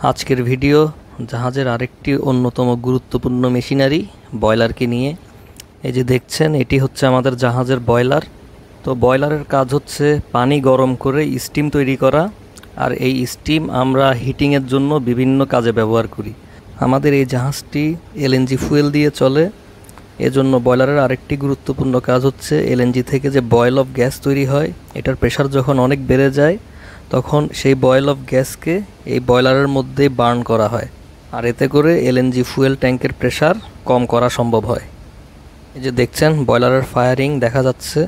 আজকের ভিডিও জাহাজের আরেকটি অন্যতম গুরুত্বপূর্ণ মেশিনারি বয়লারকে নিয়ে। এই যে দেখছেন, এটি হচ্ছে আমাদের জাহাজের বয়লার। তো বয়লারের কাজ হচ্ছে পানি গরম করে স্টিম তৈরি করা, আর এই স্টিম আমরা হিটিংয়ের জন্য বিভিন্ন কাজে ব্যবহার করি। আমাদের এই জাহাজটি এলএনজি ফুয়েল দিয়ে চলে, এজন্য বয়লারের আরেকটি গুরুত্বপূর্ণ কাজ হচ্ছে এলএনজি থেকে যে বয়েল অফ গ্যাস তৈরি হয়, এটার প্রেশার যখন অনেক বেড়ে যায় তখন সেই বয়েল অফ গ্যাসকে এই বয়লারের মধ্যে বার্ন করা হয়, আর এতে করে এলএনজি ফুয়েল ট্যাঙ্কের প্রেশার কম করা সম্ভব হয়। এই যে দেখছেন, বয়লারের ফায়ারিং দেখা যাচ্ছে।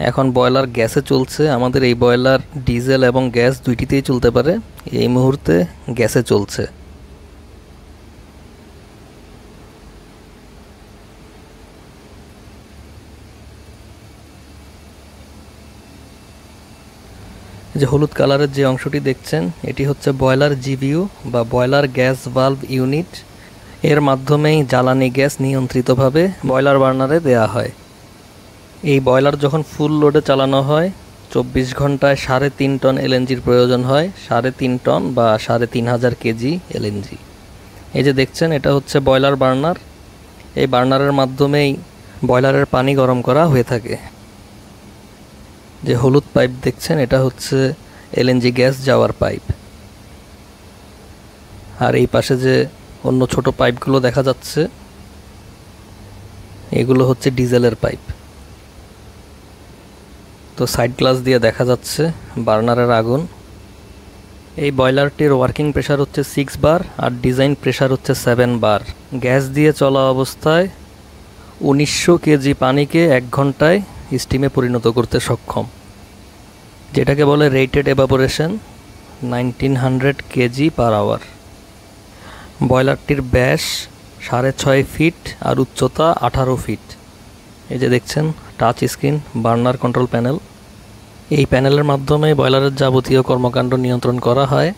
এখন বয়লার গ্যাসে চলছে। আমাদের এই বয়লার ডিজেল এবং গ্যাস দুইটিতেই চলতে পারে। এই মুহূর্তে গ্যাসে চলছে। যে হলুদ কালারের যে অংশটি দেখছেন, এটি হচ্ছে বয়লার জিভিউ বা বয়লার গ্যাস ভালভ ইউনিট। এর মাধ্যমেই জ্বালানি গ্যাস নিয়ন্ত্রিতভাবে বয়লার বার্নারে দেয়া হয়। এই বয়লার যখন ফুল লোডে চালানো হয় 24 ঘন্টায় 3.5 টন এলএনজির প্রয়োজন হয়। 3.5 টন বা 3,500 কেজি এলএনজি। এই যে দেখছেন, এটা হচ্ছে বয়লার বার্নার। এই বার্নারের মাধ্যমেই বয়লারের পানি গরম করা হয়ে থাকে। যে হলুদ পাইপ দেখছেন, এটা হচ্ছে এলএনজি গ্যাস যাওয়ার পাইপ। আর এই পাশে যে অন্য ছোট পাইপগুলো দেখা যাচ্ছে, এগুলো হচ্ছে ডিজেলের পাইপ। তো সাইড গ্লাস দিয়ে দেখা যাচ্ছে বার্নারের আগুন। এই বয়লারটির ওয়ার্কিং প্রেশার হচ্ছে 6 বার আর ডিজাইন প্রেশার হচ্ছে 7 বার। গ্যাস দিয়ে চলা অবস্থায় 1900 কেজি পানিকে 1 ঘন্টায় স্টিমে পরিণত করতে সক্ষম, যেটাকে বলে rated evaporation 1900 KG per hour. বয়লারটির ব্যাস 6.5 ফিট আর উচ্চতা 18 ফিট। এই যে দেখছেন, touch screen burner control panel. এই প্যানেলের মাধ্যমে বয়লারের যাবতীয় কর্মকাণ্ড নিয়ন্ত্রণ করা হয়।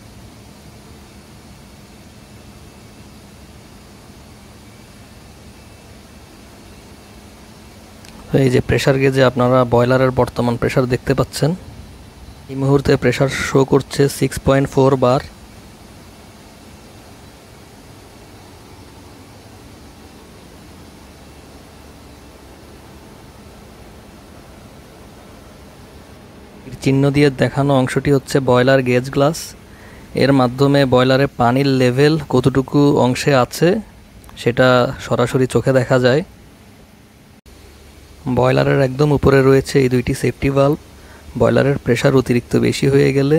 এই যে প্রেসার গেজে আপনারা বয়লারের বর্তমান প্রেসার দেখতে পাচ্ছেন। এই মুহূর্তে প্রেসার শো করছে 6.4 বার। চিহ্ন দিয়ে দেখানো অংশটি হচ্ছে বয়লার গেজ গ্লাস। এর মাধ্যমে বয়লারে পানির লেভেল কতটুকু অংশে আছে সেটা সরাসরি চোখে দেখা যায়। বয়লারের একদম উপরে রয়েছে এই দুইটি সেফটি ভালভ। বয়লারের প্রেশার অতিরিক্ত বেশি হয়ে গেলে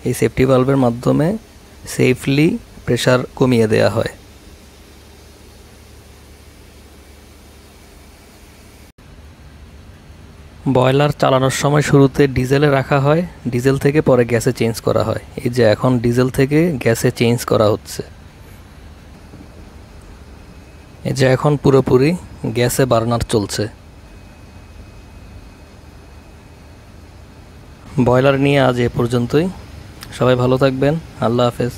এই সেফটি ভালভের মাধ্যমে সেফলি প্রেশার কমিয়ে দেয়া হয়। বয়লার চালানোর সময় শুরুতে ডিজেলে রাখা হয়, ডিজেল থেকে পরে গ্যাসে চেঞ্জ করা হয়। এই যে এখন ডিজেল থেকে গ্যাসে চেঞ্জ করা হচ্ছে। এই যে এখন পুরোপুরি গ্যাসে বার্নার চলছে। বয়লার নিয়ে আজ এ পর্যন্তই। সবাই ভালো থাকবেন। আল্লাহ হাফেজ।